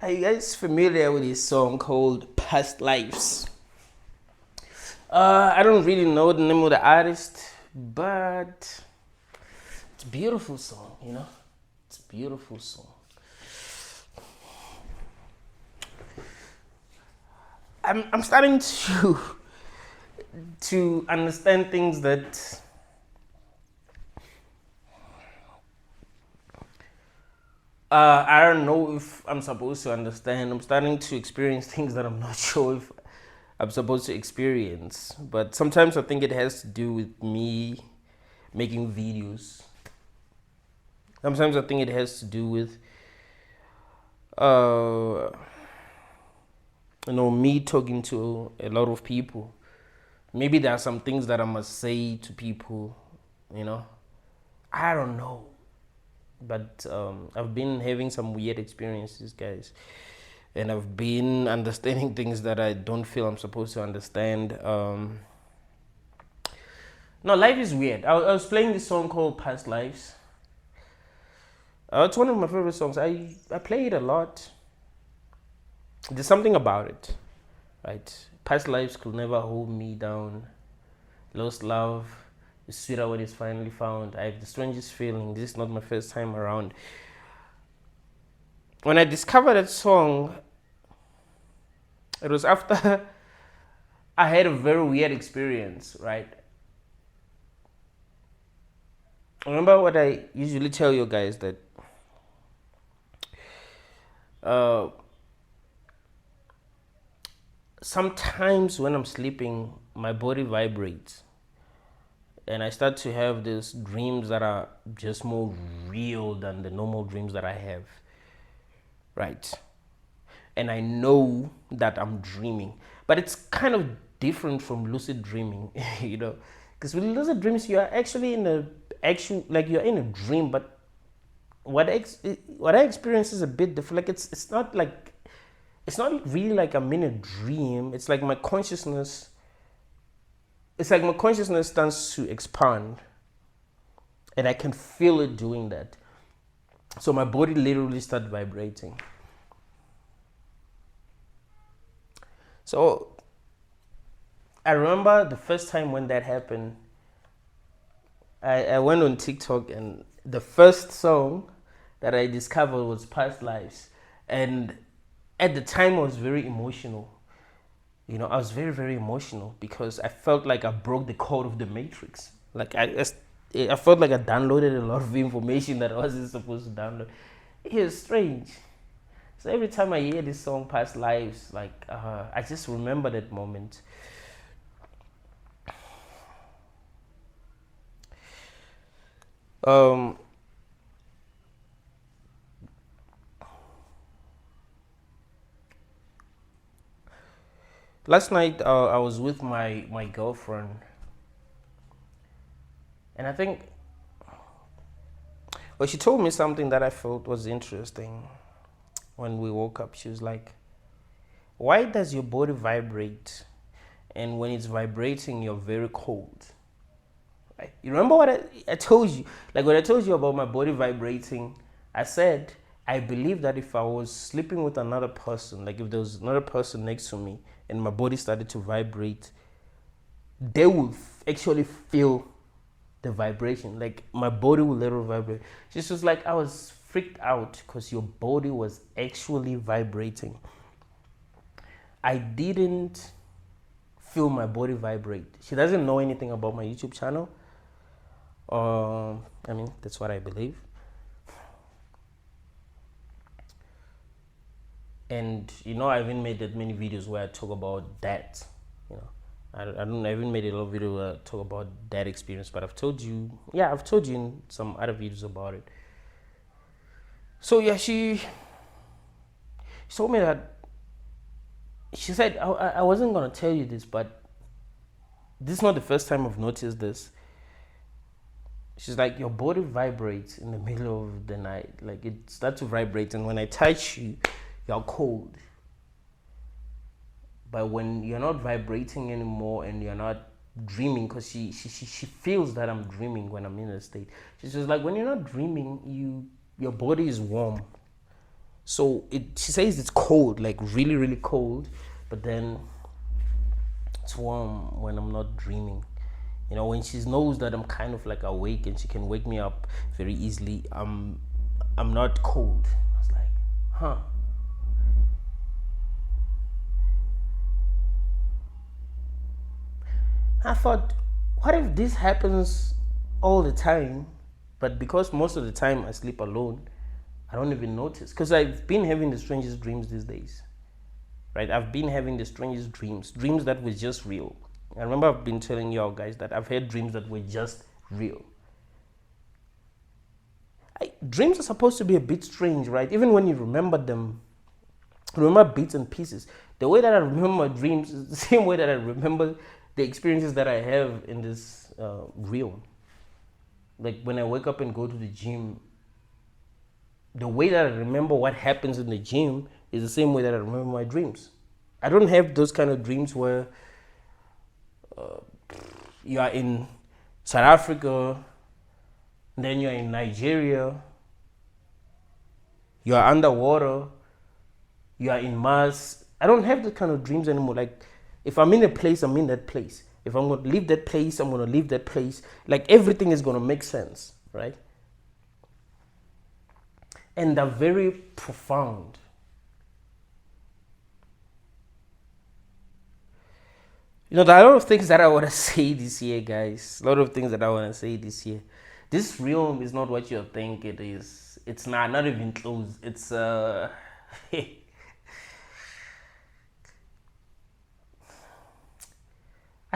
Are you guys familiar with this song called Past Lives? I don't really know the name of the artist, but it's a beautiful song, you know? It's a beautiful song. I'm starting to understand things that I don't know if I'm supposed to understand. I'm starting to experience things that I'm not sure if I'm supposed to experience. But sometimes I think it has to do with me making videos. Sometimes I think it has to do with, me talking to a lot of people. Maybe there are some things that I must say to people, you know. I don't know. But I've been having some weird experiences, guys. And I've been understanding things that I don't feel I'm supposed to understand. No, life is weird. I was playing this song called Past Lives. It's one of my favorite songs. I play it a lot. There's something about it, right? Past lives could never hold me down. Lost love is sweeter when it's finally found. I have the strangest feeling. This is not my first time around. When I discovered that song, it was after I had a very weird experience, right? Remember what I usually tell you guys that sometimes when I'm sleeping, my body vibrates. And I start to have these dreams that are just more real than the normal dreams that I have. Right? And I know that I'm dreaming. But it's kind of different from lucid dreaming, you know. Because with lucid dreams, you are actually in a you're in a dream, but what I experience is a bit different. Like it's not really like I'm in a dream. It's like my consciousness starts to expand, and I can feel it doing that. So my body literally started vibrating. So I remember the first time when that happened, I went on TikTok, and the first song that I discovered was Past Lives. And at the time, I was very emotional. You know, I was very, very emotional because I felt like I broke the code of the Matrix. Like I felt like I downloaded a lot of information that I wasn't supposed to download. It was strange. So every time I hear this song, Past Lives, like I just remember that moment. Last night I was with my girlfriend, and I think, well, she told me something that I felt was interesting. When we woke up, she was like, "Why does your body vibrate? And when it's vibrating, you're very cold." Right? You remember what I told you? Like when I told you about my body vibrating, I said I believe that if I was sleeping with another person, like if there was another person next to me and my body started to vibrate, they would actually feel the vibration. Like my body would literally vibrate. She was like, I was freaked out because your body was actually vibrating. I didn't feel my body vibrate. She doesn't know anything about my YouTube channel. I mean, that's what I believe. And you know, I haven't made that many videos where I talk about that. You know, I haven't made a lot of videos where I talk about that experience, but I've told you in some other videos about it. So yeah, she told me that, she said, I wasn't gonna tell you this, but this is not the first time I've noticed this. She's like, your body vibrates in the middle of the night. Like it starts to vibrate, and when I touch you, you're cold. But when you're not vibrating anymore and you're not dreaming, because she feels that I'm dreaming when I'm in a state. She's just like, when you're not dreaming, your body is warm. So she says it's cold, like really, really cold, but then it's warm when I'm not dreaming. You know, when she knows that I'm kind of like awake and she can wake me up very easily, I'm not cold. I was like, huh. I thought, what if this happens all the time, but because most of the time I sleep alone, I don't even notice. Because I've been having the strangest dreams these days, right? I've been having the strangest dreams that were just real. I remember I've been telling y'all guys that I've had dreams that were just real. Dreams are supposed to be a bit strange, right? Even when you remember them, remember bits and pieces. The way that I remember my dreams is the same way that I remember the experiences that I have in this realm. Like when I wake up and go to the gym, the way that I remember what happens in the gym is the same way that I remember my dreams. I don't have those kind of dreams where you are in South Africa, then you're in Nigeria, you are underwater, you are in Mars. I don't have that kind of dreams anymore. Like if I'm in a place, I'm in that place. If I'm going to leave that place, I'm going to leave that place. Like everything is going to make sense, right? And they're very profound. You know, there are a lot of things that I want to say this year, guys. A lot of things that I want to say this year. This realm is not what you think it is. It's not even close. It's I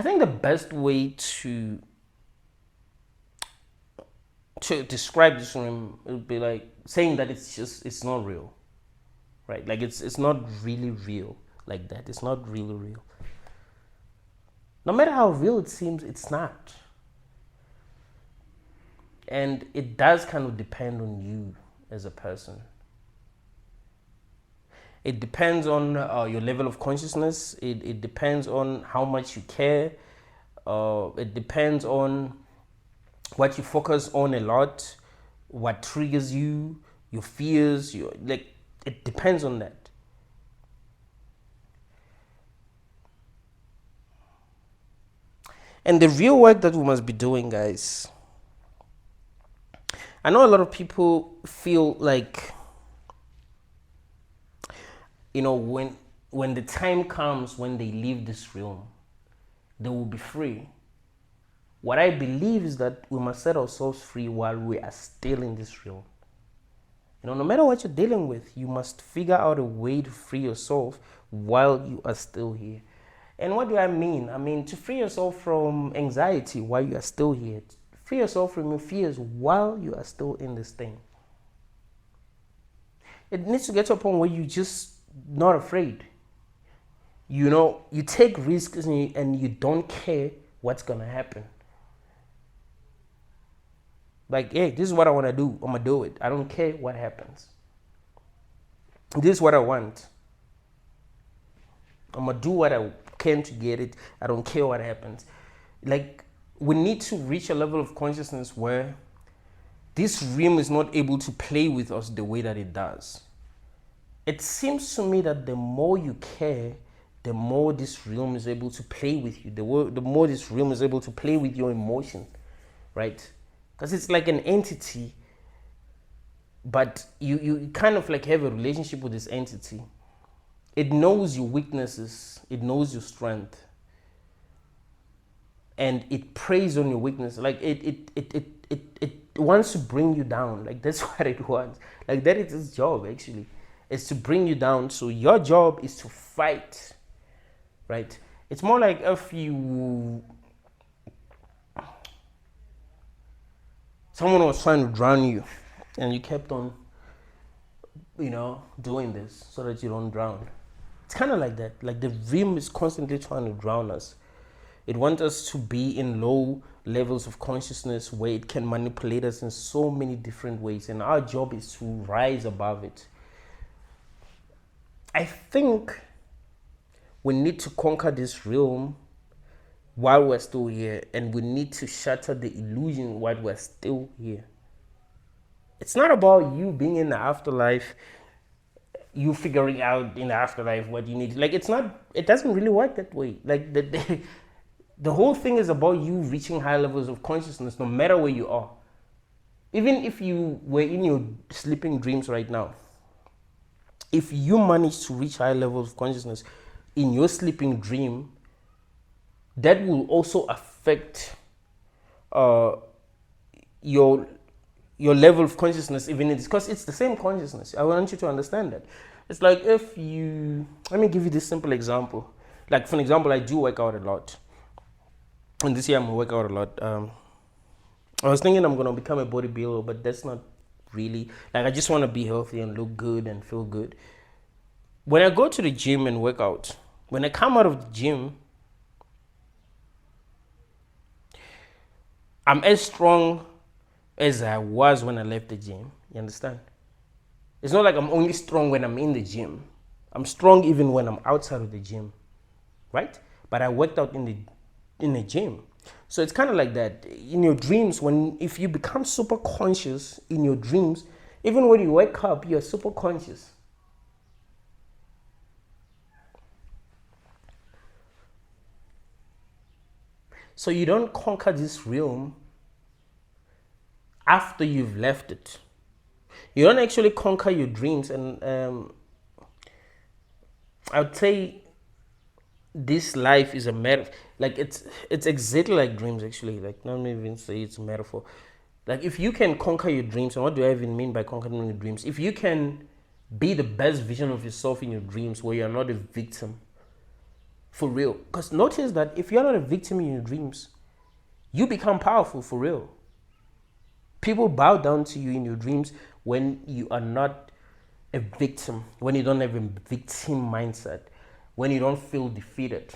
think the best way to describe this realm would be like saying that it's not real, right? Like it's not really real like that. It's not really real. No matter how real it seems, it's not. And it does kind of depend on you as a person. It depends on your level of consciousness. It depends on how much you care. It depends on what you focus on a lot, what triggers you, your fears. It depends on that. And the real work that we must be doing, guys. I know a lot of people feel like, you know, when the time comes when they leave this realm, they will be free. What I believe is that we must set ourselves free while we are still in this realm. You know, no matter what you're dealing with, you must figure out a way to free yourself while you are still here. And what do I mean? I mean, to free yourself from anxiety while you are still here. Free yourself from your fears while you are still in this thing. It needs to get to a point where you're just not afraid. You know, you take risks and you don't care what's going to happen. Like, hey, this is what I want to do. I'm going to do it. I don't care what happens. This is what I want. I'm going to do what I can to get it. I don't care what happens. Like, we need to reach a level of consciousness where this realm is not able to play with us the way that it does. It seems to me that the more you care, the more this realm is able to play with you. The more this realm is able to play with your emotion, right? Because it's like an entity, but you kind of like have a relationship with this entity. It knows your weaknesses. It knows your strength. And it preys on your weakness. Like it wants to bring you down. Like that's what it wants. Like that is its job actually. It's to bring you down. So your job is to fight. Right? It's more like if someone was trying to drown you and you kept on, you know, doing this so that you don't drown. It's kind of like that. Like the realm is constantly trying to drown us. It wants us to be in low levels of consciousness where it can manipulate us in so many different ways. And our job is to rise above it. I think we need to conquer this realm while we're still here. And we need to shatter the illusion while we're still here. It's not about you being in the afterlife you figuring out in the afterlife what you need. Like, it's not, it doesn't really work that way. Like, the whole thing is about you reaching high levels of consciousness no matter where you are. Even if you were in your sleeping dreams right now, if you manage to reach high levels of consciousness in your sleeping dream, that will also affect uh, your level of consciousness, even in, because it's the same consciousness. I want you to understand that. It's like, if you, let me give you this simple example. Like, for example, I do work out a lot, and this year I'm gonna work out a lot. I was thinking I'm gonna become a bodybuilder, but that's not really, like, I just want to be healthy and look good and feel good. When I go to the gym and work out, when I come out of the gym, I'm as strong as I was when I left the gym. You understand? It's not like I'm only strong when I'm in the gym. I'm strong even when I'm outside of the gym, right? But I worked out in the gym. So it's kind of like that. In your dreams, if you become super conscious in your dreams, even when you wake up, you're super conscious. So you don't conquer this realm after you've left it. You don't actually conquer your dreams. And I would say this life is a metaphor. Like, it's exactly like dreams, actually. Like, not even say it's a metaphor. Like, if you can conquer your dreams, and what do I even mean by conquering your dreams? If you can be the best version of yourself in your dreams, where you're not a victim, for real. Because notice that if you're not a victim in your dreams, you become powerful for real. People bow down to you in your dreams when you are not a victim, when you don't have a victim mindset, when you don't feel defeated.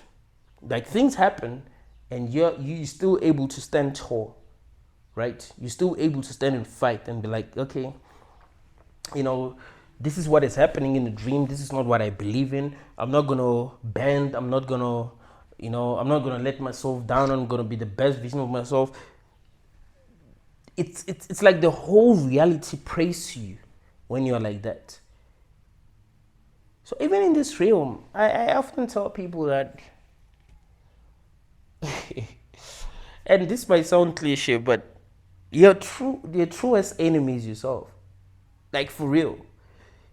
Like, things happen and you're still able to stand tall, right? You're still able to stand and fight and be like, okay, this is what is happening in the dream. This is not what I believe in. I'm not going to bend. I'm not going to, I'm not going to let myself down. I'm going to be the best version of myself. It's like the whole reality prays to you when you're like that. So even in this realm, I often tell people that, and this might sound cliche, but your truest enemy is yourself. Like, for real.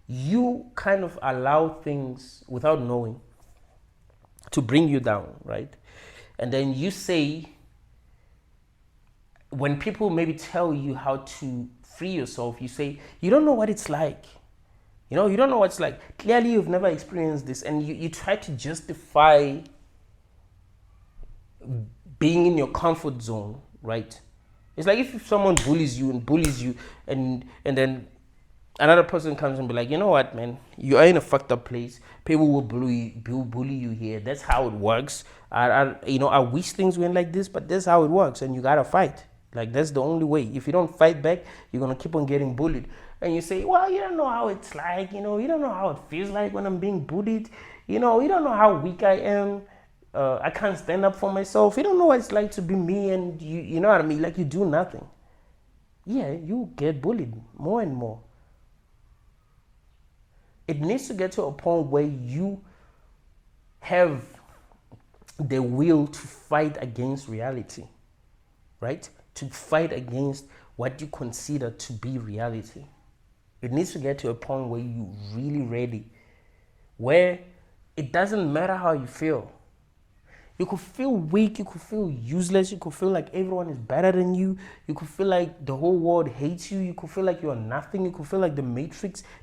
You kind of allow things without knowing to bring you down, right? And then you say, when people maybe tell you how to free yourself, you say, you don't know what it's like. You don't know what it's like. Clearly, you've never experienced this, and you try to justify being in your comfort zone, right? It's like if someone bullies you, and then another person comes and be like, you know what, man, you are in a fucked up place. People will bully you here. That's how it works. I wish things went like this, but that's how it works, and you gotta fight. Like, that's the only way. If you don't fight back, you're gonna keep on getting bullied. And you say, well, you don't know how it's like. You don't know how it feels like when I'm being bullied. You don't know how weak I am. I can't stand up for myself. You don't know what it's like to be me, and you know what I mean? Like, you do nothing. Yeah, you get bullied more and more. It needs to get to a point where you have the will to fight against reality, right? To fight against what you consider to be reality. It needs to get to a point where you're really ready, where it doesn't matter how you feel. You could feel weak, you could feel useless, you could feel like everyone is better than you, you could feel like the whole world hates you, you could feel like you are nothing, you could feel like the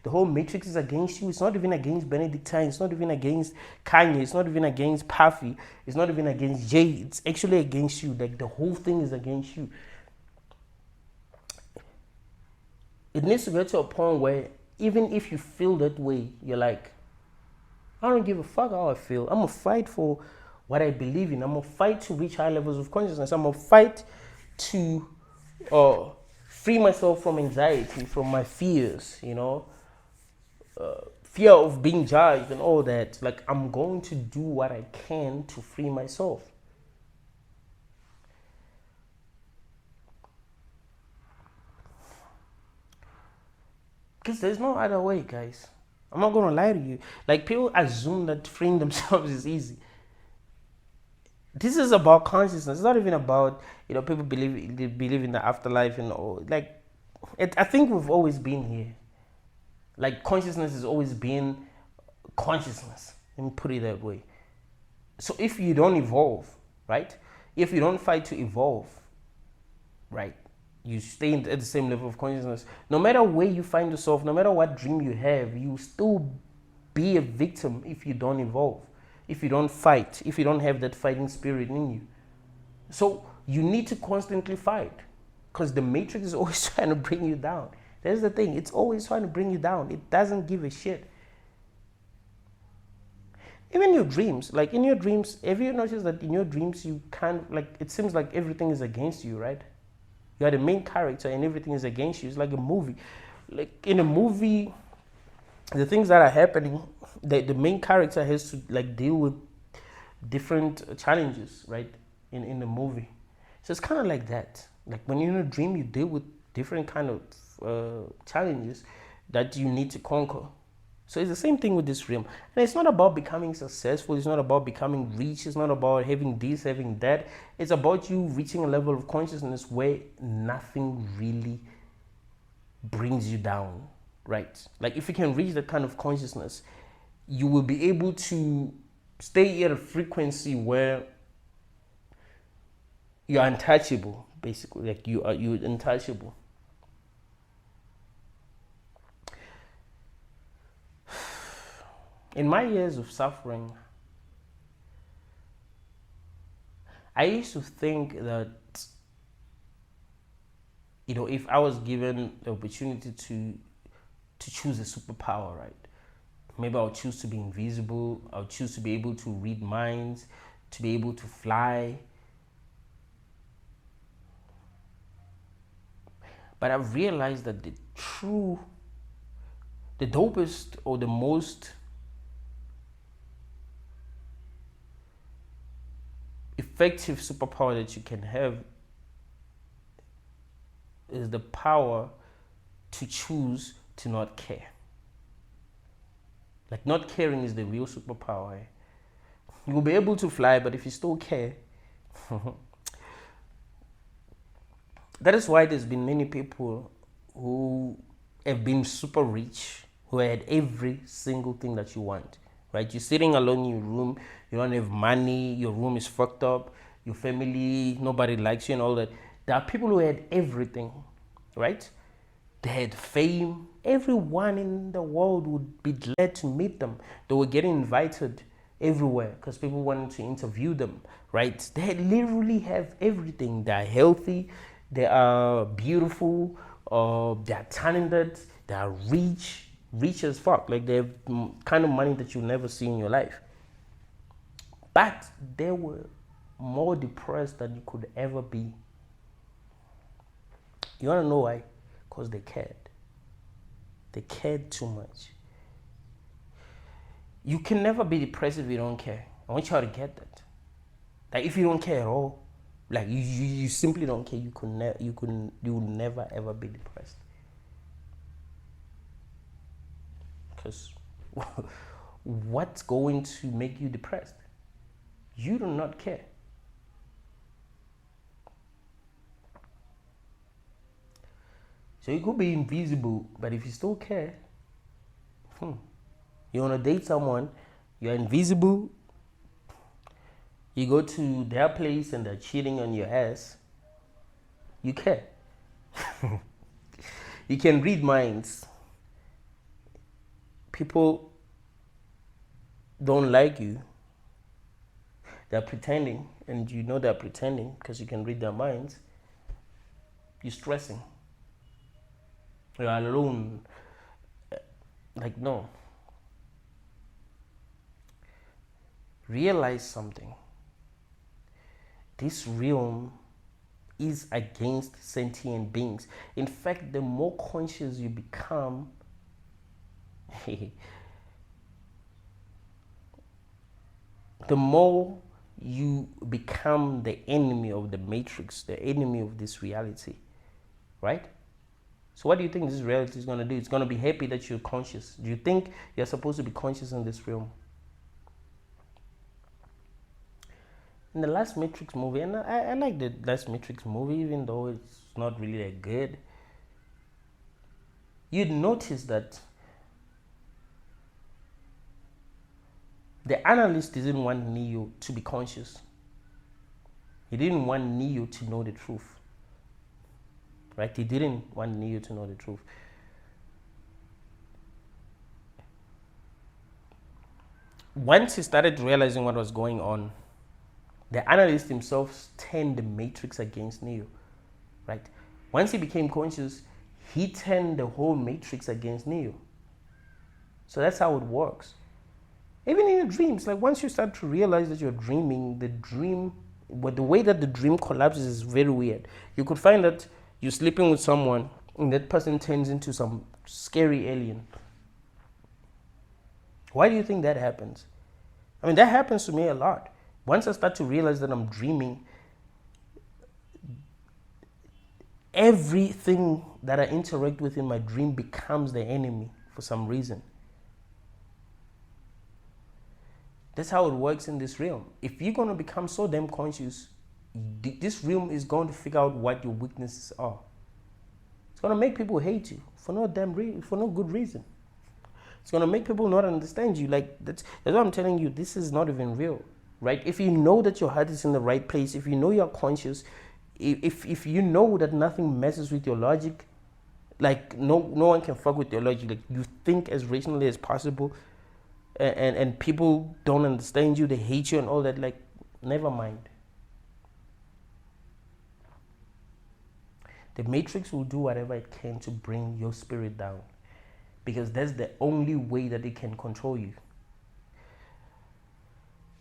whole matrix is against you. It's not even against Benedictine, it's not even against Kanye, it's not even against Puffy, it's not even against Jay, it's actually against you. Like, the whole thing is against you. It needs to get to a point where even if you feel that way, you're like, I don't give a fuck how I feel. I'm gonna fight for what I believe in. I'm gonna fight to reach high levels of consciousness. I'm gonna fight to free myself from anxiety, from my fears, fear of being judged and all that. Like, I'm going to do what I can to free myself. Because there's no other way, guys. I'm not gonna lie to you. Like, people assume that freeing themselves is easy. This is about consciousness. It's not even about, people believe in the afterlife and all. Like, I think we've always been here. Like, consciousness has always been consciousness. Let me put it that way. So if you don't evolve, right? If you don't fight to evolve, right? You stay at the same level of consciousness. No matter where you find yourself, no matter what dream you have, you still be a victim if you don't evolve, if you don't fight, if you don't have that fighting spirit in you. So you need to constantly fight, because the matrix is always trying to bring you down. That's the thing. It's always trying to bring you down. It doesn't give a shit. Even your dreams, like in your dreams, have you noticed that in your dreams you can't, like, it seems like everything is against you, right? You are the main character and everything is against you. It's like a movie. Like in a movie, the things that are happening, the main character has to like deal with different challenges, right? In the movie. So it's kind of like that. Like when you're in a dream, you deal with different kind of challenges that you need to conquer. So it's the same thing with this realm. And it's not about becoming successful. It's not about becoming rich. It's not about having this, having that. It's about you reaching a level of consciousness where nothing really brings you down, right? Like if you can reach that kind of consciousness, you will be able to stay at a frequency where you're untouchable, basically. Like you're untouchable. In my years of suffering, I used to think that, if I was given the opportunity to choose a superpower, right? Maybe I'll choose to be invisible. I'll choose to be able to read minds, to be able to fly. But I've realized that the dopest or the most effective superpower that you can have is the power to choose to not care. Like not caring is the real superpower. You will be able to fly, but if you still care, that is why there's been many people who have been super rich, who had every single thing that you want, right? You're sitting alone in your room, you don't have money, your room is fucked up, your family, nobody likes you and all that. There are people who had everything, right? They had fame. Everyone in the world would be glad to meet them. They were getting invited everywhere because people wanted to interview them, right? They literally have everything. They're healthy, they are beautiful, they're talented, they are rich as fuck. Like they have kind of money that you'll never see in your life. But they were more depressed than you could ever be. You wanna know why? Because they cared. They cared too much. You can never be depressed if you don't care. I want you to get that. Like if you don't care at all, like you simply don't care, you will never ever be depressed. Because what's going to make you depressed? You do not care. So you could be invisible, but if you still care, you want to date someone, you're invisible, you go to their place and they're cheating on your ass, you care. You can read minds. People don't like you. They're pretending, and you know they're pretending because you can read their minds. You're stressing. You're alone. Like, no. Realize something. This realm is against sentient beings. In fact, the more conscious you become, the more you become the enemy of the matrix, the enemy of this reality, right? So what do you think this reality is going to do? It's going to be happy that you're conscious. Do you think you're supposed to be conscious in this realm? In the last Matrix movie, and I like the last Matrix movie, even though it's not really that good, you'd notice that the analyst didn't want Neo to be conscious. He didn't want Neo to know the truth. Right? He didn't want Neo to know the truth. Once he started realizing what was going on, the analyst himself turned the Matrix against Neo. Right? Once he became conscious, he turned the whole Matrix against Neo. So that's how it works. Even in your dreams, like once you start to realize that you're dreaming, but the way that the dream collapses is very weird. You could find that you're sleeping with someone and that person turns into some scary alien. Why do you think that happens? I mean, that happens to me a lot. Once I start to realize that I'm dreaming, everything that I interact with in my dream becomes the enemy for some reason. That's how it works in this realm. If you're going to become so damn conscious, this realm is going to figure out what your weaknesses are. It's going to make people hate you for no good reason. It's going to make people not understand you. Like that's what I'm telling you. This is not even real, right? If you know that your heart is in the right place, if you know you're conscious, if you know that nothing messes with your logic, like no one can fuck with your logic. Like you think as rationally as possible. And people don't understand you, they hate you and all that, like, never mind. The Matrix will do whatever it can to bring your spirit down, because that's the only way that it can control you.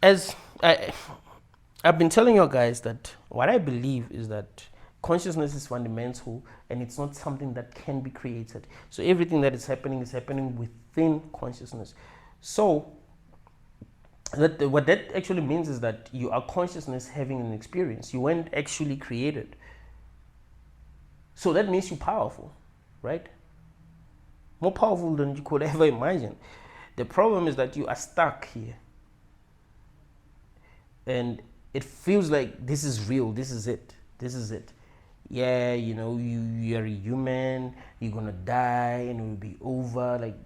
As I've been telling you guys that what I believe is that consciousness is fundamental and it's not something that can be created. So everything that is happening within consciousness. So what that actually means is that you are consciousness having an experience. You weren't actually created. So that means you're powerful, right? More powerful than you could ever imagine. The problem is that you are stuck here. And it feels like this is real, this is it. Yeah, you're a human, you're gonna die and it will be over. Like,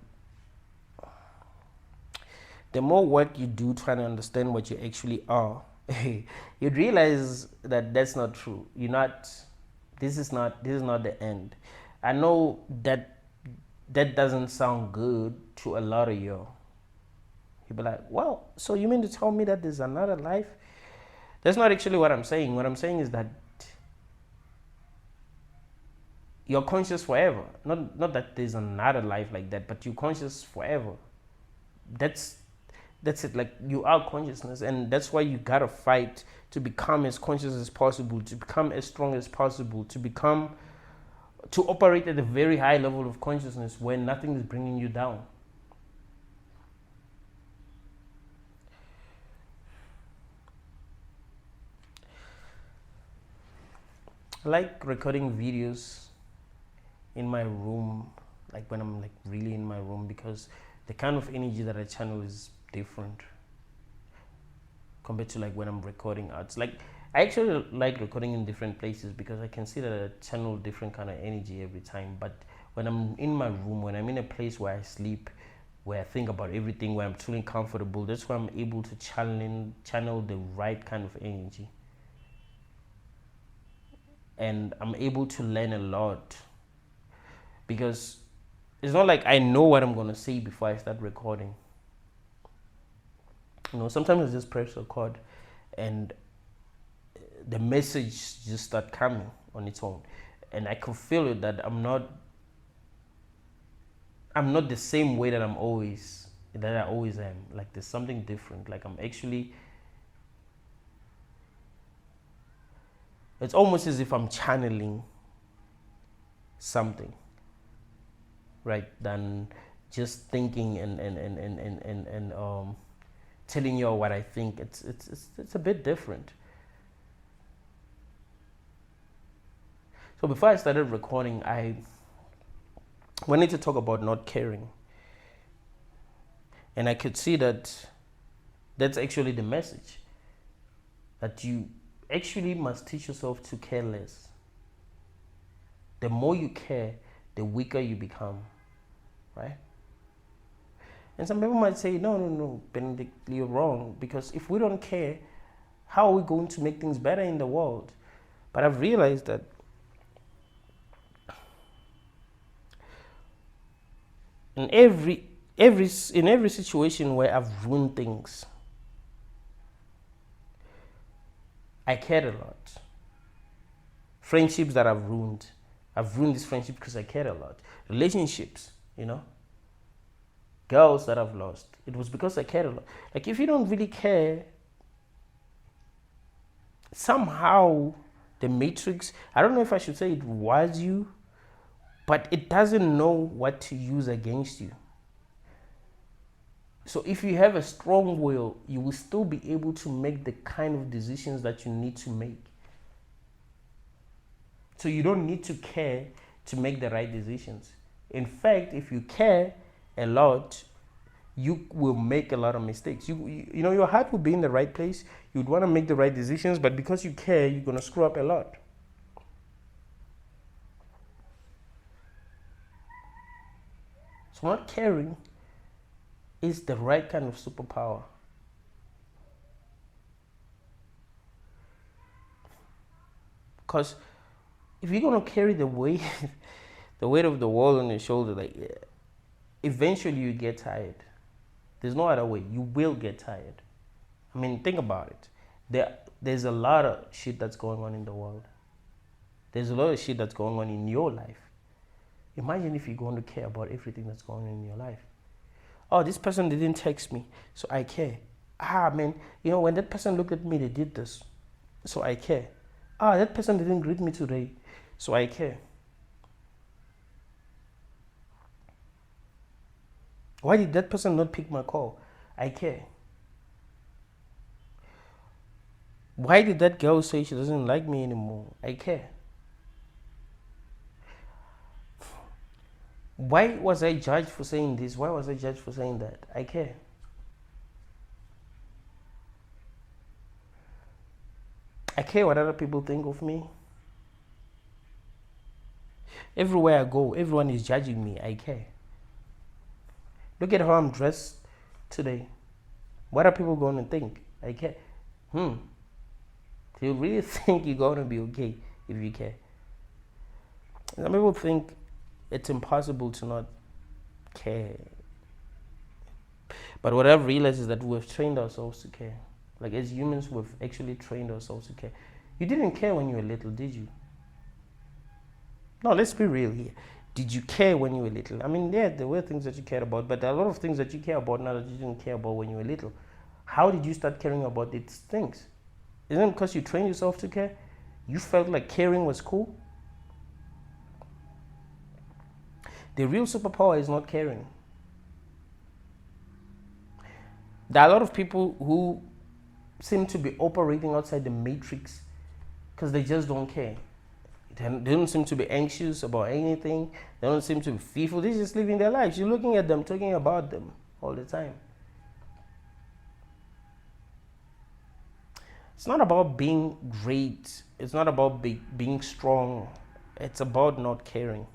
the more work you do trying to understand what you actually are, you'd realize that that's not true. This is not the end. I know that doesn't sound good to a lot of you. You'd be like, well, so you mean to tell me that there's another life? That's not actually what I'm saying. What I'm saying is that you're conscious forever. Not that there's another life like that, but you're conscious forever. That's it. Like, you are consciousness, and that's why you gotta fight to become as conscious as possible, to become as strong as possible, to operate at a very high level of consciousness where nothing is bringing you down. I like recording videos in my room, like when I'm like really in my room, because the kind of energy that I channel is different compared to like when I'm recording arts. Like, I actually like recording in different places because I can see that I channel different kind of energy every time. But when I'm in my room, when I'm in a place where I sleep, where I think about everything, where I'm truly comfortable, that's where I'm able to channel the right kind of energy. And I'm able to learn a lot, because it's not like I know what I'm going to say before I start recording. Sometimes I just press record and the message just start coming on its own, and I can feel it that I'm not the same way that I always am. Like, there's something different. Like, I'm actually, it's almost as if I'm channeling something, right? Than just thinking and telling you what I think. It's a bit different. So before I started recording, I we need to talk about not caring. And I could see that that's actually the message. That you actually must teach yourself to care less. The more you care, the weaker you become, right? And some people might say, no, Benedict, you're wrong. Because if we don't care, how are we going to make things better in the world? But I've realized that in every situation where I've ruined things, I cared a lot. Friendships that I've ruined this friendship because I cared a lot. Relationships, girls that I've lost, it was because I cared a lot. Like, if you don't really care, somehow the matrix, I don't know if I should say it was you, but it doesn't know what to use against you. So if you have a strong will, you will still be able to make the kind of decisions that you need to make. So you don't need to care to make the right decisions. In fact, if you care a lot, you will make a lot of mistakes. Your heart will be in the right place. You'd want to make the right decisions, but because you care, you're going to screw up a lot. So not caring is the right kind of superpower. Because if you're going to carry the weight of the world on your shoulder, eventually you get tired. There's no other way. You will get tired. I mean, think about it. There's a lot of shit that's going on in the world. There's a lot of shit that's going on in your life. Imagine if you're going to care about everything that's going on in your life. Oh, this person didn't text me, so I care. Man, when that person looked at me, they did this, so I care. That person didn't greet me today, so I care. Why did that person not pick my call? I care. Why did that girl say she doesn't like me anymore? I care. Why was I judged for saying this? Why was I judged for saying that? I care. I care what other people think of me. Everywhere I go, everyone is judging me. I care. Look at how I'm dressed today. What are people going to think? I care. Do you really think you're going to be okay if you care? Some people think it's impossible to not care. But what I've realized is that we've trained ourselves to care. Like, as humans, we've actually trained ourselves to care. You didn't care when you were little, did you? No, let's be real here. Did you care when you were little? I mean, yeah, there were things that you cared about, but there are a lot of things that you care about now that you didn't care about when you were little. How did you start caring about these things? Isn't it because you trained yourself to care? You felt like caring was cool? The real superpower is not caring. There are a lot of people who seem to be operating outside the matrix because they just don't care. They don't seem to be anxious about anything. They don't seem to be fearful. They're just living their lives. You're looking at them, talking about them all the time. It's not about being great. It's not about being strong. It's about not caring.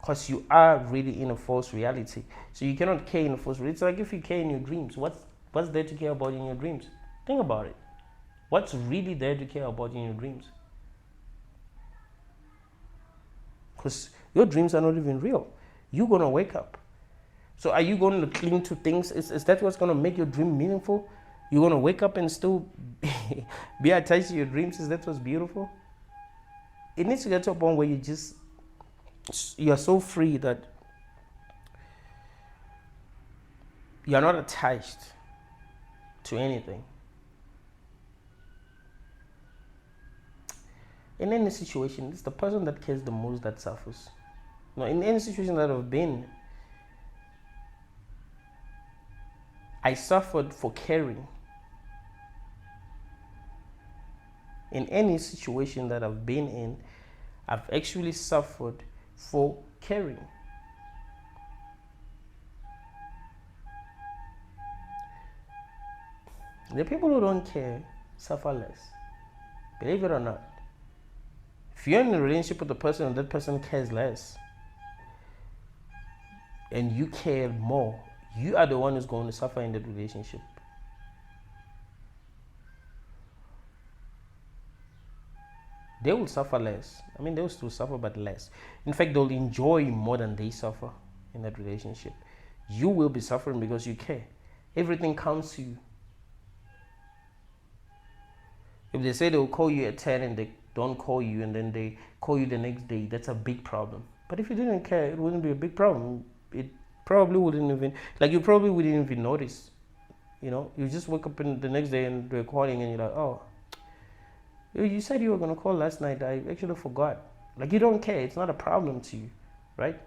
Because you are really in a false reality. So you cannot care in a false reality. It's like if you care in your dreams. What's there to care about in your dreams? Think about it. What's really there to care about in your dreams? Because your dreams are not even real. You're going to wake up. So are you going to cling to things? Is that what's going to make your dream meaningful? You're going to wake up and still be attached to your dreams? Is that what's beautiful? It needs to get to a point where you're so free that you're not attached to anything. In any situation, it's the person that cares the most that suffers. In any situation that I've been, I suffered for caring. In any situation that I've been in, I've actually suffered for caring. The people who don't care suffer less. Believe it or not. If you're in a relationship with a person and that person cares less, and you care more, you are the one who's going to suffer in that relationship. They will suffer less. I mean, they will still suffer, but less. In fact, they'll enjoy more than they suffer in that relationship. You will be suffering because you care. Everything counts to you. If they say they'll call you at 10 and they don't call you and then they call you the next day, that's a big problem. But if you didn't care, it wouldn't be a big problem. It probably wouldn't even, like you probably wouldn't even notice. You know, you just wake up in the next day and they're calling and you're like, oh, you said you were going to call last night. I actually forgot. Like you don't care. It's not a problem to you, right?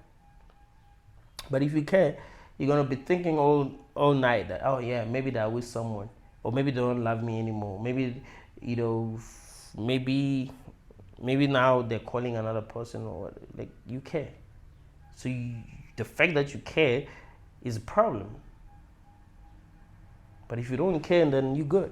But if you care, you're going to be thinking all night that, oh yeah, maybe they're with someone. Or maybe they don't love me anymore. Maybe, you know, maybe now they're calling another person or like you care. So the fact that you care is a problem. But if you don't care, then you're good.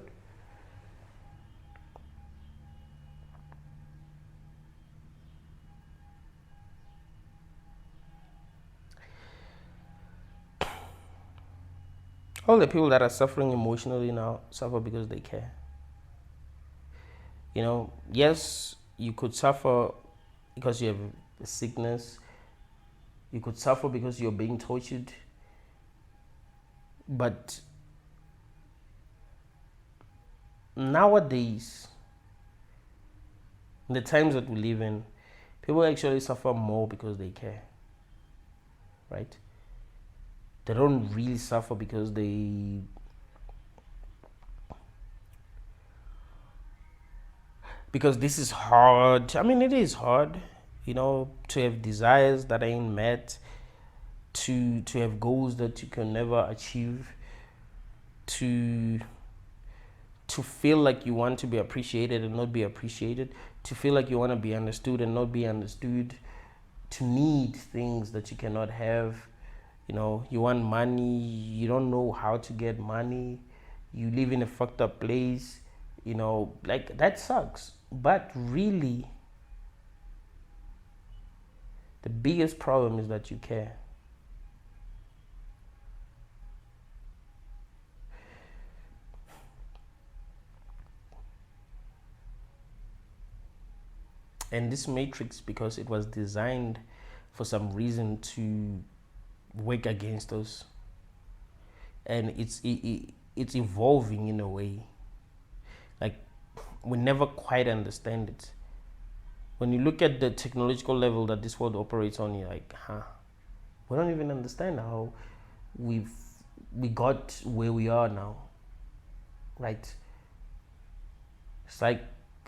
All the people that are suffering emotionally now suffer because they care. You know, yes, you could suffer because you have a sickness. You could suffer because you're being tortured. But nowadays, in the times that we live in, people actually suffer more because they care. Right? They don't really suffer because because this is hard. I mean, it is hard, you know, to have desires that ain't met, to have goals that you can never achieve, to feel like you want to be appreciated and not be appreciated, to feel like you want to be understood and not be understood, to need things that you cannot have. You know, you want money, you don't know how to get money, you live in a fucked up place, you know, like that sucks. But really, the biggest problem is that you care. And this matrix, because it was designed for some reason to work against us, and it's evolving in a way like we never quite understand it. When you look at the technological level that this world operates on, you're like, we don't even understand how we got where we are now, right? It's like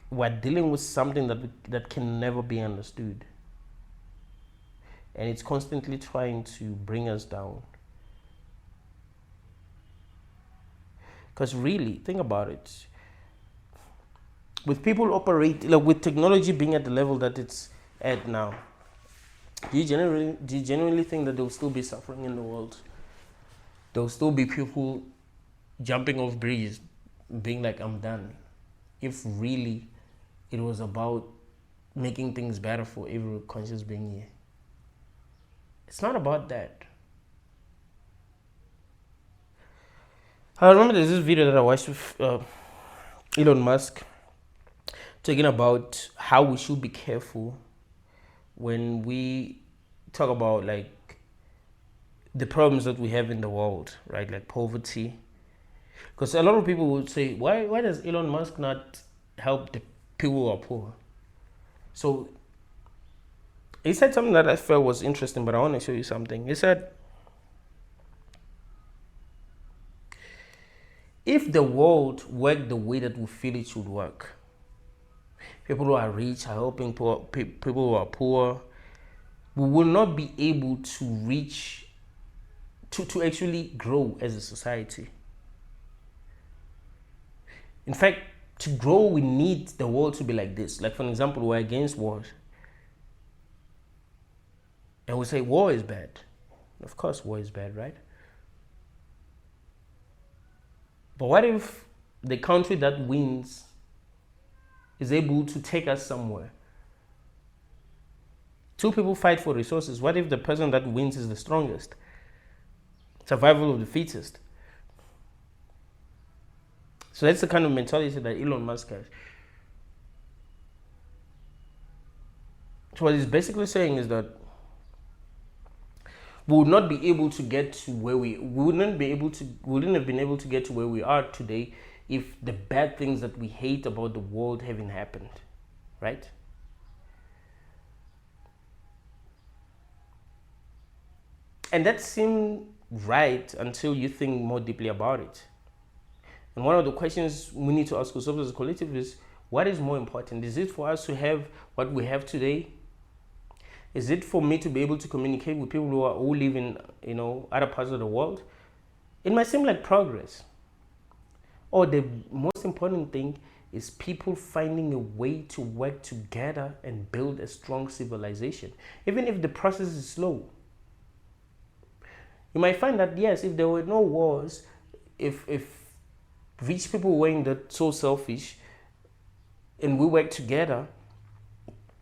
we're dealing with something that can never be understood, and it's constantly trying to bring us down. Because really, think about it. With people operate, like with technology being at the level that it's at now, do you genuinely think that there will still be suffering in the world? There will still be people jumping off bridges, being like, I'm done. If really it was about making things better for every conscious being here. It's not about that. I remember there's this video that I watched with Elon Musk talking about how we should be careful when we talk about like the problems that we have in the world, right? Like poverty. Because a lot of people would say, why does Elon Musk not help the people who are poor? So he said something that I felt was interesting, but I want to show you something. He said, if the world worked the way that we feel it should work, people who are rich are helping people who are poor, we will not be able to reach, to actually grow as a society. In fact, to grow, we need the world to be like this. Like, for example, we're against wars. And we say war is bad. Of course, war is bad, right? But what if the country that wins is able to take us somewhere? Two people fight for resources. What if the person that wins is the strongest? Survival of the fittest. So that's the kind of mentality that Elon Musk has. So what he's basically saying is that we would not be able to get to where we wouldn't have been able to get to where we are today if the bad things that we hate about the world haven't happened, right? And that seemed right until you think more deeply about it. And one of the questions we need to ask ourselves as a collective is, what is more important? Is it for us to have what we have today? Is it for me to be able to communicate with people who live in, other parts of the world? It might seem like progress. Or the most important thing is people finding a way to work together and build a strong civilization, even if the process is slow. You might find that, yes, if there were no wars, if rich people weren't that so selfish and we worked together,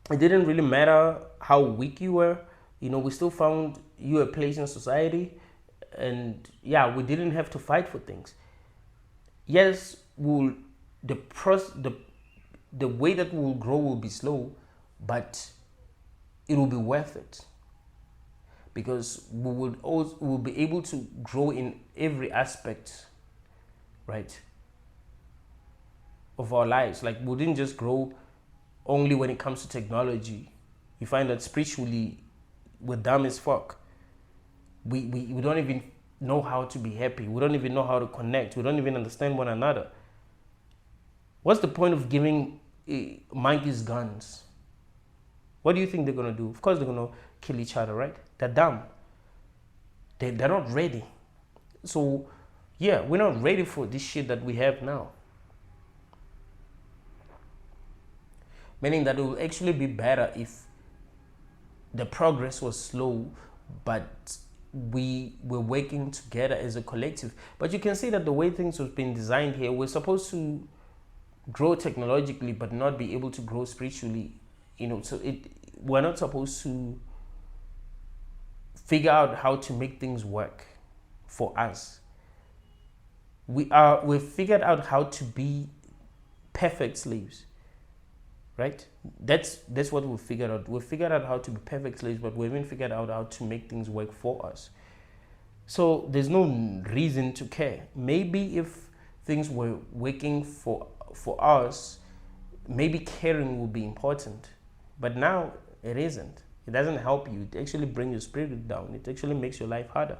it didn't really matter how weak you were. We still found you a place in society, and yeah, we didn't have to fight for things. Yes, the way that we'll grow will be slow, but it will be worth it, because we'll be able to grow in every aspect, right, of our lives. Like, we didn't just grow only when it comes to technology. You find that spiritually we're dumb as fuck. We don't even know how to be happy. We don't even know how to connect. We don't even understand one another. What's the point of giving monkeys guns? What do you think they're gonna do? Of course they're gonna kill each other, right? They're dumb. They're not ready. So yeah, we're not ready for this shit that we have now. Meaning that it will actually be better if the progress was slow, but we were working together as a collective. But you can see that the way things have been designed here, we're supposed to grow technologically but not be able to grow spiritually. So we're not supposed to figure out how to make things work for us. We've figured out how to be perfect slaves. Right? That's what we figured out. We figured out how to be perfect slaves, but we haven't figured out how to make things work for us. So there's no reason to care. Maybe if things were working for us, maybe caring would be important. But now it isn't. It doesn't help you. It actually brings your spirit down. It actually makes your life harder.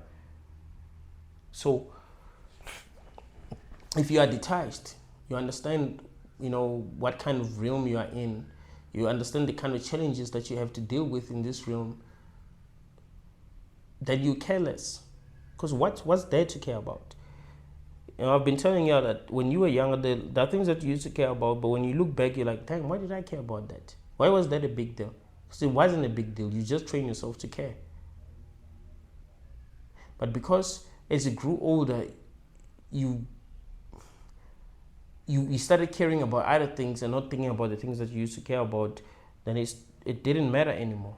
So if you are detached, you understand what kind of realm you are in, you understand the kind of challenges that you have to deal with in this realm, then you care less. Because what's there to care about? I've been telling you that when you were younger, there are things that you used to care about, but when you look back, you're like, dang, why did I care about that? Why was that a big deal? Because it wasn't a big deal. You just train yourself to care. But because as you grew older, you started caring about other things and not thinking about the things that you used to care about, then it didn't matter anymore.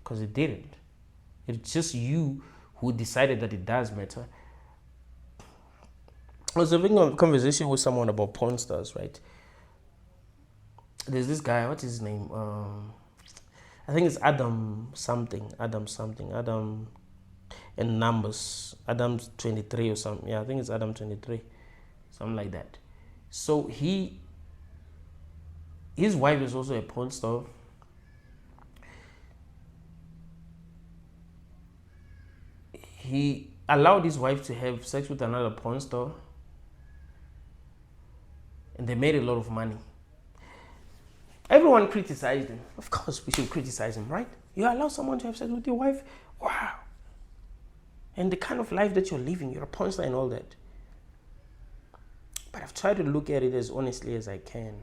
Because it didn't. It's just you who decided that it does matter. I was having a conversation with someone about porn stars, right? There's this guy, what's his name? I think it's Adam and numbers. Adam's 23 or something. Yeah, I think it's Adam 23. Something like that. So his wife is also a porn star. He allowed his wife to have sex with another porn star, and they made a lot of money. Everyone criticized him. Of course, we should criticize him, right? You allow someone to have sex with your wife? Wow. And the kind of life that you're living, you're a porn star and all that. But I've tried to look at it as honestly as I can.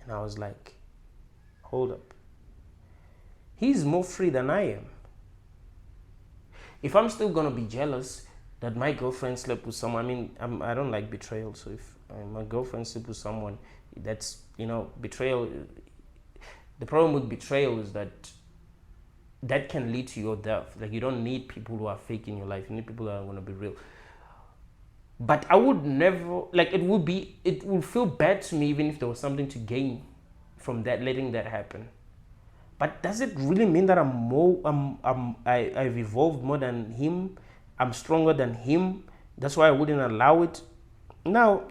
And I was like, hold up. He's more free than I am. if I'm still gonna be jealous that my girlfriend slept with someone, I mean, I don't like betrayal. So if my girlfriend slept with someone, that's, betrayal. The problem with betrayal is that can lead to your death. Like, you don't need people who are fake in your life. You need people that are gonna be real. But I would never, like, it would feel bad to me even if there was something to gain from that, letting that happen. But does it really mean that I've evolved more than him? I'm stronger than him. That's why I wouldn't allow it. Now,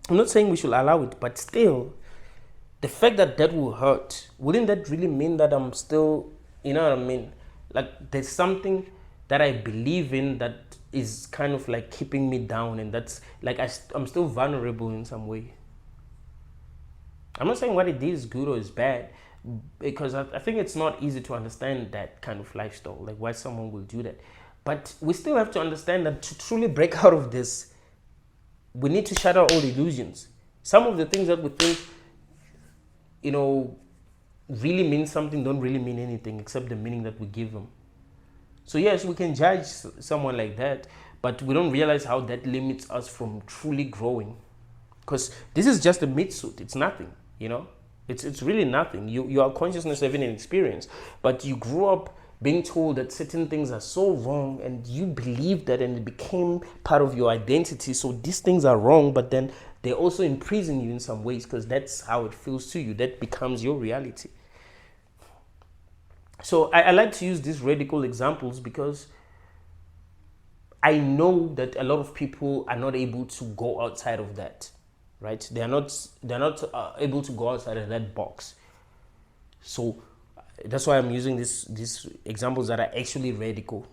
I'm not saying we should allow it, but still, the fact that will hurt, wouldn't that really mean that I'm still, you know what I mean? Like, there's something that I believe in that is kind of like keeping me down, and that's like I'm still vulnerable in some way. I'm not saying what it is good or is bad, because I think it's not easy to understand that kind of lifestyle, like why someone will do that. But we still have to understand that to truly break out of this, we need to shatter all illusions. Some of the things that we think, really mean something don't really mean anything except the meaning that we give them. So yes, we can judge someone like that, but we don't realize how that limits us from truly growing. Because this is just a meat suit. It's nothing, It's really nothing. You are consciousness having an experience, but you grew up being told that certain things are so wrong, and you believed that, and it became part of your identity. So these things are wrong, but then they also imprison you in some ways, because that's how it feels to you. That becomes your reality. So I like to use these radical examples because I know that a lot of people are not able to go outside of that, right? They're not able to go outside of that box. So that's why I'm using these examples that are actually radical.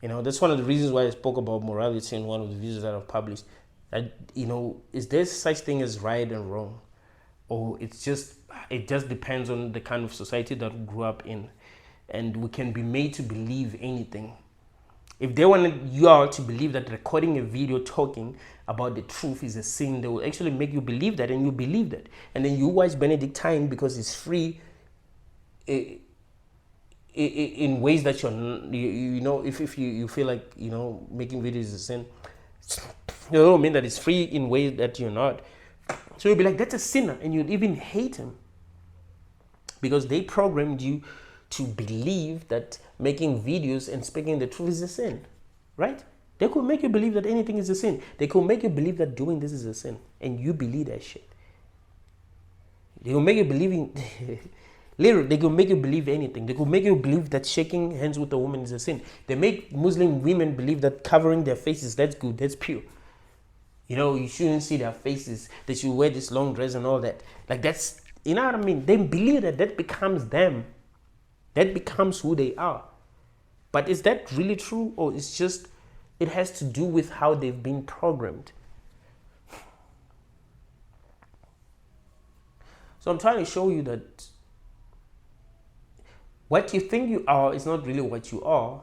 That's one of the reasons why I spoke about morality in one of the videos that I've published. That, is there such thing as right and wrong? Or it just depends on the kind of society that we grew up in, and we can be made to believe anything. If they wanted you all to believe that recording a video talking about the truth is a sin, they will actually make you believe that, and you believe that, and then you watch Benedictine because it's free in ways that if you feel like making videos is a sin, it don't mean that it's free in ways that you're not. So you'll be like, that's a sinner, and you'd even hate him because they programmed you to believe that making videos and speaking the truth is a sin, right? They could make you believe that anything is a sin. They could make you believe that doing this is a sin, and you believe that shit. They will make you believe in literally, they could make you believe anything. They could make you believe that shaking hands with a woman is a sin. They make Muslim women believe that covering their faces, that's good, that's pure. You shouldn't see their faces. They should wear this long dress and all that. Like, that's, you know what I mean? They believe that becomes them. That becomes who they are. But is that really true? Or it's just, it has to do with how they've been programmed. So I'm trying to show you that what you think you are is not really what you are.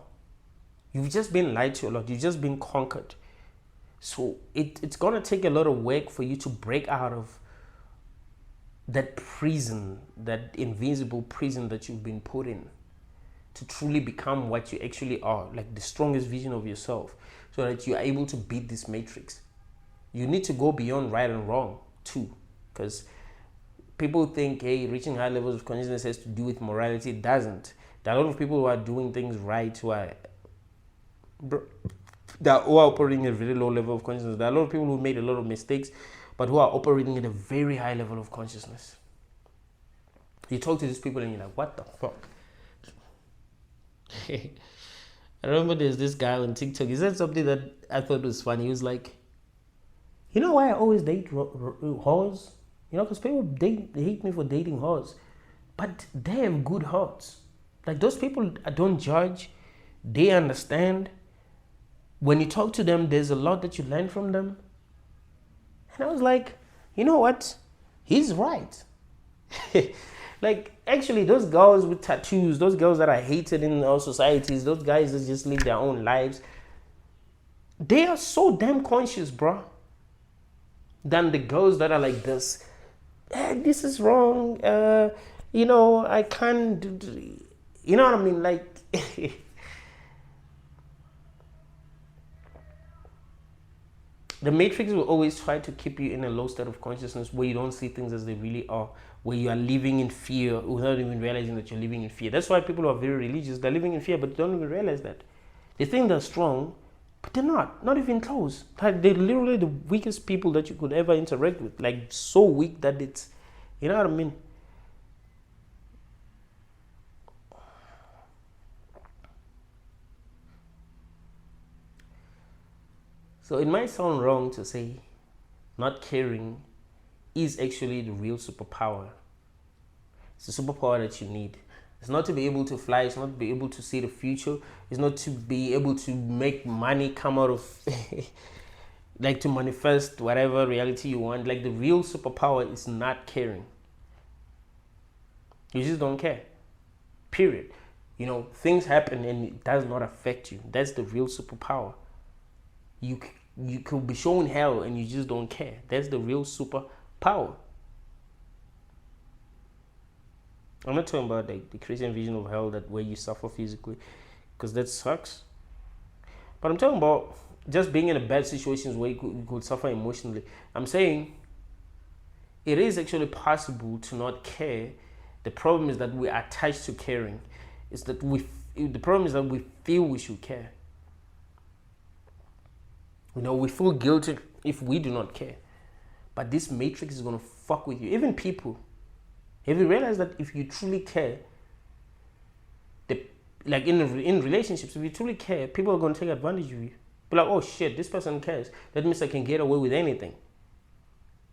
You've just been lied to a lot. You've just been conquered. So it's going to take a lot of work for you to break out of that prison, that invisible prison that you've been put in, to truly become what you actually are, like the strongest vision of yourself, so that you are able to beat this matrix. You need to go beyond right and wrong too, because people think, hey, reaching high levels of consciousness has to do with morality. It doesn't. There are a lot of people who are doing things right who are operating at a very low level of consciousness. There are a lot of people who made a lot of mistakes, but who are operating at a very high level of consciousness. You talk to these people and you're like, what the fuck? I remember there's this guy on TikTok. He said something that I thought was funny. He was like, you know why I always date whores? Because people they hate me for dating whores. But they have good hearts. Like, those people don't judge. They understand. When you talk to them, there's a lot that you learn from them. And I was like, you know what? He's right. Like, actually, those girls with tattoos, those girls that are hated in our societies, those guys that just live their own lives, they are so damn conscious, bro. Than the girls that are like this. This is wrong. I can't do. You know what I mean? Like, The matrix will always try to keep you in a low state of consciousness where you don't see things as they really are, where you are living in fear without even realizing that you're living in fear. That's why people who are very religious, they're living in fear, but they don't even realize that. They think they're strong, but they're not even close. Like, they're literally the weakest people that you could ever interact with. Like, so weak that it's, you know what I mean? So it might sound wrong to say not caring is actually the real superpower. It's the superpower that you need. It's not to be able to fly. It's not to be able to see the future. It's not to be able to make money come out of, like, to manifest whatever reality you want. Like, the real superpower is not caring. You just don't care. Period. You know, things happen and it does not affect you. That's the real superpower. You could be shown hell and you just don't care. That's the real superpower. I'm not talking about like the Christian vision of hell, that where you suffer physically, because that sucks. But I'm talking about just being in a bad situations where you could suffer emotionally. I'm saying it is actually possible to not care. The problem is that we are attached to caring. It's that the problem is that we feel we should care. You know, we feel guilty if we do not care. But this matrix is going to fuck with you. Even people. Have you realized that if you truly care, like in relationships, if you truly care, people are going to take advantage of you. Be like, oh shit, this person cares. That means I can get away with anything.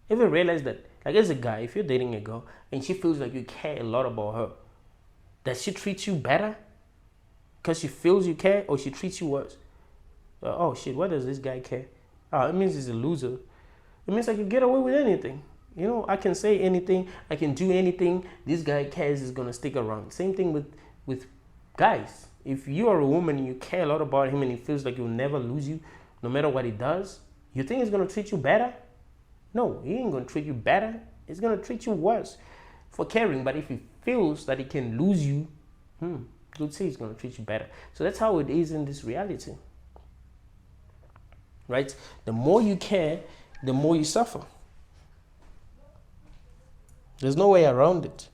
Have you realized that? Like, as a guy, if you're dating a girl and she feels like you care a lot about her, does she treat you better because she feels you care, or she treats you worse? Oh shit, why does this guy care? It means he's a loser. It means I can get away with anything. You know, I can say anything, I can do anything. This guy cares, is gonna stick around. Same thing with guys. If you are a woman and you care a lot about him and he feels like he'll never lose you, no matter what he does, you think he's gonna treat you better? No, he ain't gonna treat you better. He's gonna treat you worse for caring. But if he feels that he can lose you, you'd say he's gonna treat you better. So that's how it is in this reality. Right? The more you care, the more you suffer. There's no way around it.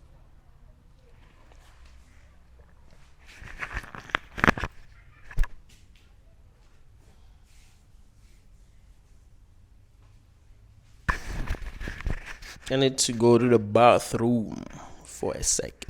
I need to go to the bathroom for a second.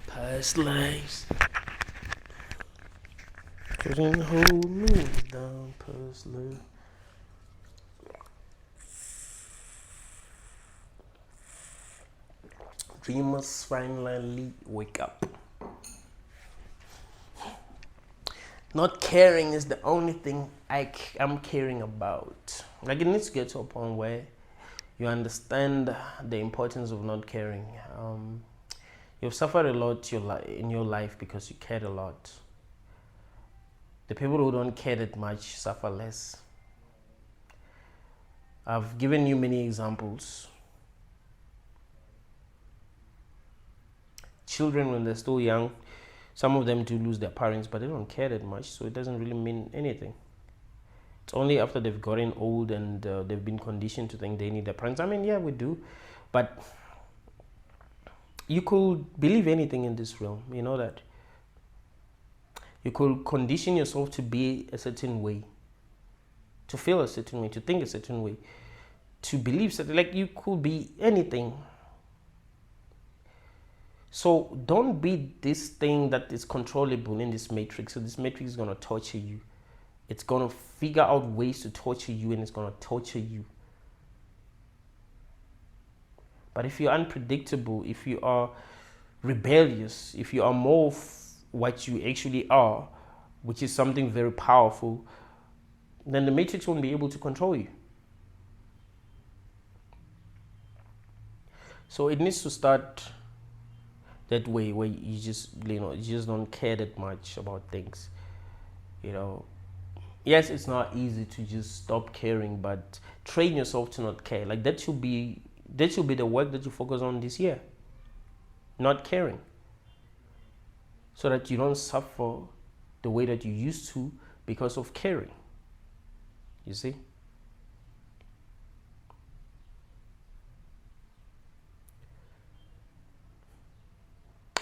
Past lives couldn't hold me down, past lives. Dreamers finally wake up. Not caring is the only thing I'm caring about. Like, it needs to get to a point where you understand the importance of not caring. You've suffered a lot in your life because you cared a lot. The people who don't care that much suffer less. I've given you many examples Children, when they're still young, some of them do lose their parents, but they don't care that much, so it doesn't really mean anything. It's only after they've gotten old and they've been conditioned to think they need their parents. I mean, yeah, we do, but you could believe anything in this realm. You know that. You could condition yourself to be a certain way, to feel a certain way, to think a certain way, to believe certain. Like, you could be anything. So don't be this thing that is controllable in this matrix. So this matrix is gonna torture you. It's gonna figure out ways to torture you, and it's gonna torture you. But if you're unpredictable, if you are rebellious, if you are more of what you actually are, which is something very powerful, then the matrix won't be able to control you. So it needs to start that way, where you just don't care that much about things. Yes, it's not easy to just stop caring, but train yourself to not care. Like, that should be the work that you focus on this year. Not caring. So that you don't suffer the way that you used to because of caring. You see?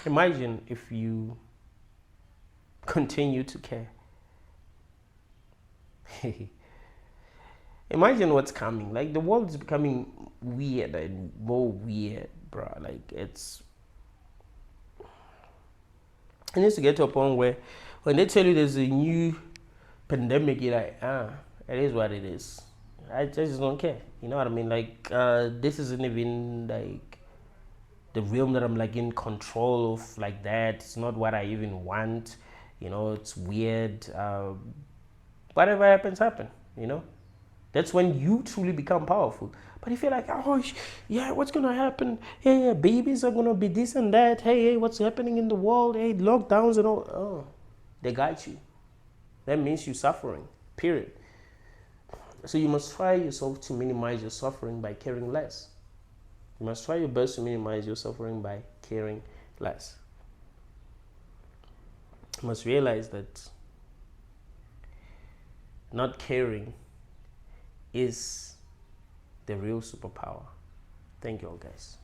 Imagine if you continue to care. Imagine what's coming. Like, the world is becoming weird and more weird, bro. Like, it needs to get to a point where when they tell you there's a new pandemic, you're like, it is what it is. I just don't care. You know what I mean? Like, this isn't even like the realm that I'm like in control of, like that. It's not what I even want. It's weird. Whatever happens, happen. That's when you truly become powerful. But if you're like, oh, yeah, what's going to happen? Hey, babies are going to be this and that. Hey, what's happening in the world? Hey, lockdowns and all. Oh, they got you. That means you're suffering, period. So you must try yourself to minimize your suffering by caring less. You must try your best to minimize your suffering by caring less. You must realize that not caring is the real superpower. Thank you all, guys.